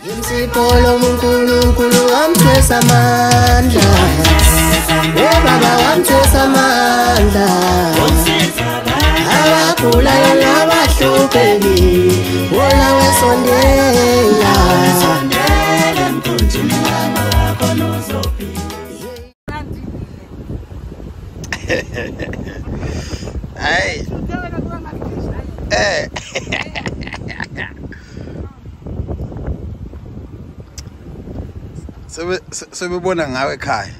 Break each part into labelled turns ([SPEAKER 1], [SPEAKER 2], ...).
[SPEAKER 1] Imsipolo uNkulunkulu wamthwesa amandla. Baba wamthwesa amandla. Abagulayo nabahlupheki wona wesondela.
[SPEAKER 2] Hey. Sebebona ngawe ekhaya.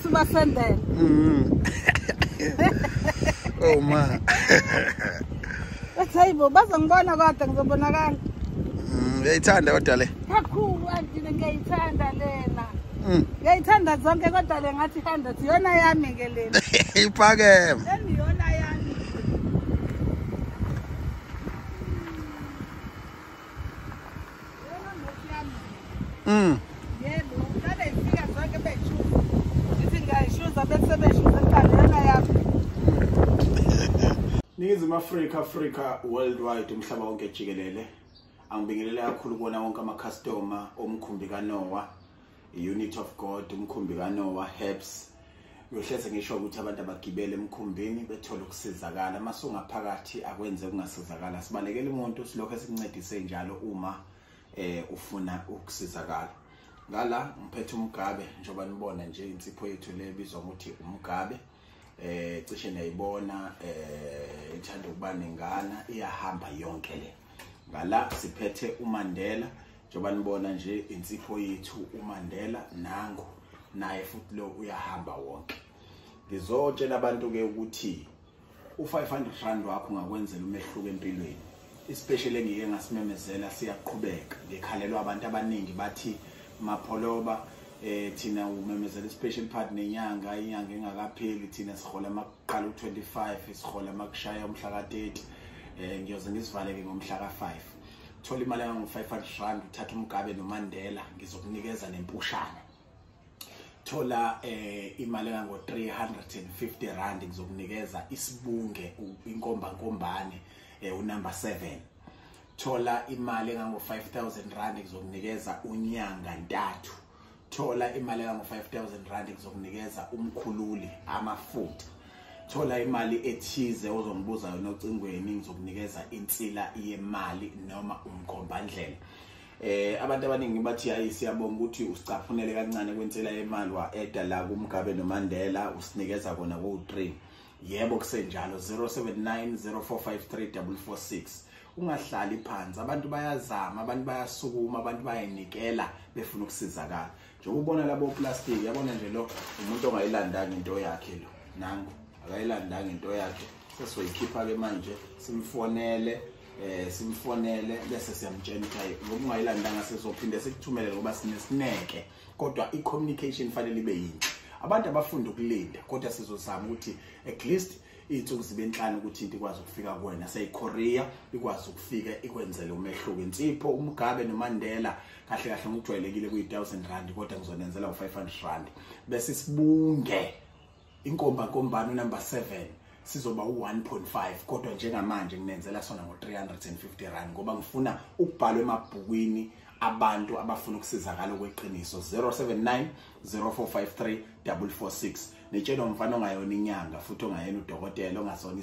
[SPEAKER 3] Sibasendele.
[SPEAKER 2] Oh ma.
[SPEAKER 3] Hayibo bazongibona kodwa ngizobonakala.
[SPEAKER 2] Uyayithanda kodwa le?
[SPEAKER 3] Kakhulu andine ngiyayithanda lena. Ngiyayithanda zonke kodwa le ngathi 100 iyona yami ke lena.
[SPEAKER 2] Iphakeme.
[SPEAKER 3] Leni iyona yami. Yebo, ngabe ifika zonke beshuza. Ithi ngayishuza bese beshuza iyona yami.
[SPEAKER 4] Ningizimu Africa worldwide umhlaba wonke jikelele. Angibingelele kakhulu kubona wonke ama-customer omkhumbi kaNoah, Unit of God, umkhumbi kaNoah, Herbs. Ngiyohleze ngisho ukuthi abantu abagibele emkhumbini bethola ukusizakala. Mase ungaphakathi akwenze kungasizakala. Sibalekele umuntu silokho esincedise njalo uma ufuna ukusizakala. Ngala ngiphethe umgabe njengoba nibona nje insipho yethu le bizwa ukuthi umgabe. Cishe nayibona ithanda ukuba nengana iyahamba yonke le. Ngala siphethe uMandela njengoba nibona nje insipho yethu uMandela nangu naye futhi lo uyahamba wonke. Ngizotshela abantu ke ukuthi u500 wakho ungakwenzela umehluko empilweni. Especially engike ngasimemezela siyaqhubeka. Ngikhalelwa abantu abaningi bathi mapholoba thina umemezela special part nenyanga inyanga engakapheli thina sihola amaqala u25 sihola amakushaya umhla ka30 ngiyoze ngisivaleke ngomhla ka5. Thola imali engu500 uthatha umgabe noMandela ngizokunikeza nempushana. Thola imali engu350 rand ngizokunikeza isibunge inkomba nkombane unumber 7. Thola imali engu5000 rand ngizokunikeza unyanga ntathu. Thola imali engu5000 rand ngizokunikeza umkhululi amafutha. Thola imali ethize ozongibuza yona ocingweni ngizokunikeza insila yemali noma umkhombandlela. Abantu abaningi bathi hayi siyabonga ukuthi usicaphunele kancane kwensela yemali wa-eda la kumgabe noMandela usinikeza kona ku3. Yebo kusenjalo 0790453446. Ungahlali phansi abantu bayazama abantu bayasukuma abantu bayanikela befuna ukusizakala. Njengoba ubona labo plastic yabona nje lo umuntu ongayilandanga into yakhe lo nangu akayilandanga into yakhe sesizoyikhipha ke manje simfonele bese siyamtshela ukuthi ngoba ungayilandanga sizophinde sikuthumele ngoba sinesineke kodwa i-communication fanele ibe yinhle. Abantu abafunda ukulinda kodwa sizozama ukuthi at least ithuku zibe enhlanu ukuthi into ikwazi ukufika kuwena seyiKorea ikwazi ukufika ikwenzele umehluko. Insipho umgabe noMandela kahle kahle ngijwayelekile kuyi1000 rand kodwa ngizonenzela u500 rand bese sibunge inkomba nkombane number 7 sizoba u1.5 kodwa njengamanje nginenzela sona ngo350 rand ngoba ngifuna ukubhalwa emabhukwini abantu abafuna ukusizakala kweqiniso. 0790453446 netshelo mfana ongayona inyanga futhi ongayena udokotela ongasona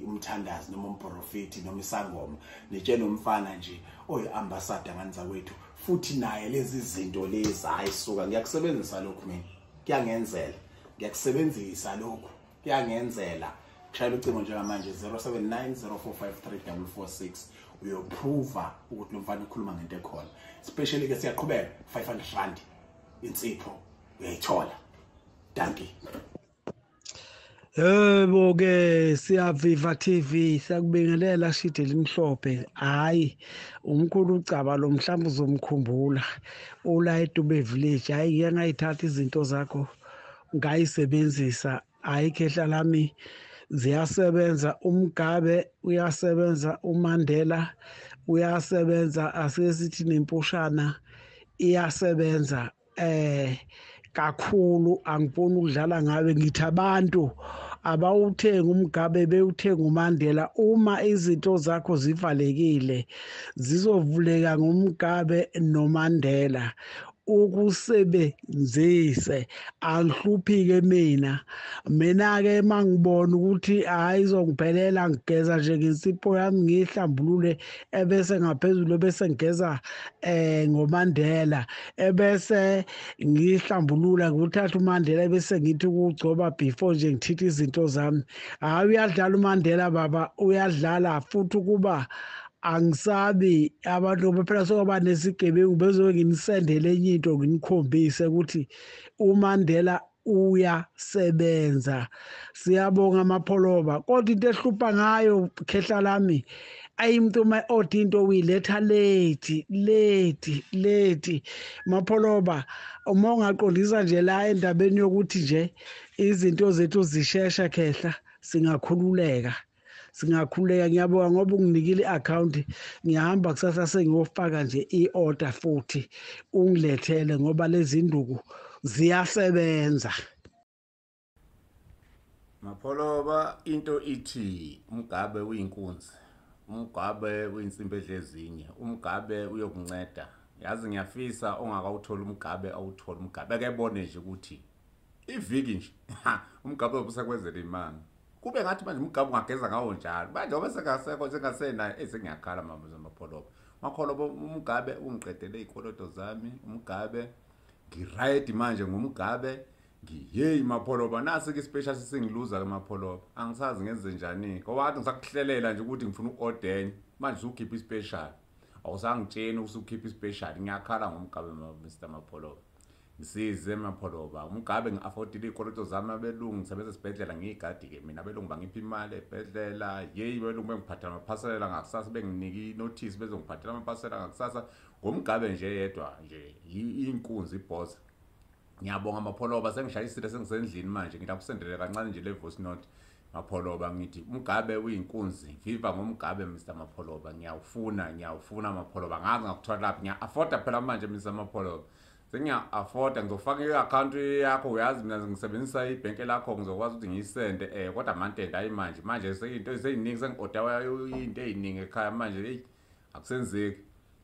[SPEAKER 4] umthandazi noma umprofeti noma isangoma. Netshelo umfana nje oyiambassador nganza kwethu futhi naye lezi zinto lezi ayisuka ngiyakusebenzisa lokho mina kuyangenzela ngiyakusebenzisa lokho kuyangenzela. Shayela ucingo njengamanje 0790453446 uyoprove ukuthi lo mfana ukhuluma ngento ekhona. Especially ke siyaqhubeka 500 rand insipho uyayithola. Thank you.
[SPEAKER 5] Yebo ke siyaviva TV siyakubingelela shide limhlophe. Hayi umkhulu ucaba lo mhlawumbe uzomkhumbula ula eDube village. Hayi ngiyangayithatha izinto zakho ngayisebenzisa. Hayi khehla lami ziyasebenza. Umgabe uyasebenza, uMandela uyasebenza, asesithi nempushana iyasebenza. Kakhulu angiboni ukudlala ngabe ngithi abantu abawuthenga umgabe bewuthenga uMandela. Uma izinto zakho zivalekile zizovuleka ngomgabe noMandela. Ukusebenzise angihluphike mina ke mangibona ukuthi hayi izongiphelela ngigeza nje ngensipho yami ngihlambulule ebese ngaphezulu bese ngigeza ngoMandela ebese ngihlambulula nguthatha uMandela ebese ngithi ukugcoba before nje ngithithi izinto zami. Hayi uyadlala uMandela baba, uyadlala futhi ukuba angisabi abantu bephela sokuba nesigebengu bezokungisendela enye into nginikhombise ukuthi uMandela uyasebenza. Siyabonga amapholoba kodwa into ehlupha ngayo khehla lami ayimuntu ma-order into uyiletha late mapholoba. Uma ungaqondisa nje la endabeni yokuthi nje izinto zethu zishesha khehla singakhululeka. Ngiyabonga ngoba unginikile i-account. Ngiyahamba kusasa sengiyofaka nje i-order futhi ungilethele ngoba lezi nduku ziyasebenza.
[SPEAKER 4] Mapholoba into ithi umgabe uyinkunzi, umgabe uyinsimbi edlezinye, umgabe uyokunceda. Yazi ngiyafisa ongakawuthola umgabe awuthola umgabe ke bone nje ukuthi iviki nje umgabe ubusakwenzela imanga. Kube ngathi manje umgabe ungageza ngawo njalo manje ngoba sengasekho sengasena esengiyakhala mapholoba. Mapholoba umgabe ungiqedele izikoloto zami, umgabe ngiright manje ngumgabe ngiyeyi mapholoba. Nasi ke special singiluza ke mapholoba, angisazi ngenze njani ngoba kade ngisakuhlelela nje ukuthi ngifuna uorder manje ukhipha ispecial awusangitsheni usukhipha ispecial. Ngiyakhala ngomgabe Mr Mapholoba, ngisize mapholoba. Umgabe ngi-affordile izikoloto zami abelungu ngisebenza esibhedlela ngiyigadi ke mina abelungu bangipha imali ebhedlela. Yeyi belungu bengiphathela amaphasela ngakusasa benginike inotice bezongiphathela amaphasela ngakusasa ngomgabe nje yedwa nje inkunzi iboss. Ngiyabonga mapholoba sengishayisile sengisendlini manje ngila kusendele kancane nje le voice note mapholoba ngithi umgabe uyinkunzi viva ngomgabe Mr Mapholoba. Ngiyawufuna mapholoba ngazi ngakuthola lapha ngiya-afforda phela manje Mr Mapholoba. Sengiya-afforda ngizofaka i-account yakho uyazi mina ngisebenzisa ibhenke lakho ngizokwazi ukuthi ngiyisende kodwa mantende hayi manje seyinto eziningi sengi-order into eziningi ekhaya manje hey akusenzeki.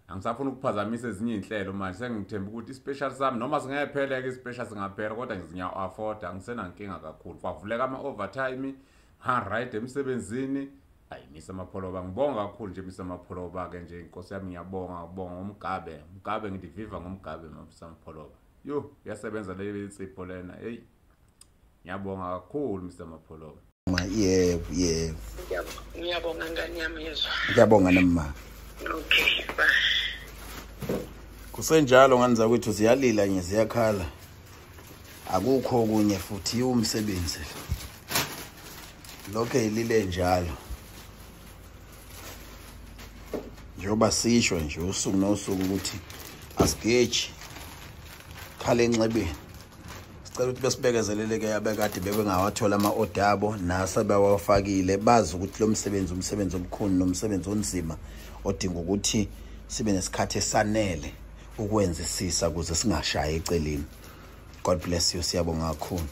[SPEAKER 4] Angisafuna ukuphazamisa ezinye inhlelo manje sengithemba ukuthi ispecial sami noma singayephela ke ispecial singaphela kodwa ngizinya-afforda angisena nkinga kakhulu. Kwavuleka ama-overtime right emsebenzini. Hayi Mr Mapholoba ngibonga kakhulu nje Mr Mapholoba ke nje inkosi yami ngiyabonga umgabe ngithi viva ngomgabe Mr Mapholoba. Yo yasebenza le insipho lena hey ngiyabonga kakhulu Mr Mapholoba.
[SPEAKER 1] Yebo
[SPEAKER 6] Ngiyabonga ngani yami yezwa.
[SPEAKER 1] ngiyabonga nama.
[SPEAKER 6] Okay bye.
[SPEAKER 2] Kusenjalo nganiza kwethu ziyalila nye ziyakhala. Akukho okunye futhi umsebenzi. Lokho elile njalo. Njoba sisho nje usuku nosuku ukuthi asigeji khale enxebeni. Sicela ukuthi besibekezeleleke yabekade bebengawathola ama-order abo nasa bawafakile bazi ukuthi lo umsebenzi omkhulu nomsebenzi onzima odinga ukuthi sibe nesikhathi esanele ukwenzisisa ukuze singashayi eceleni. God bless you, siyabonga kakhulu.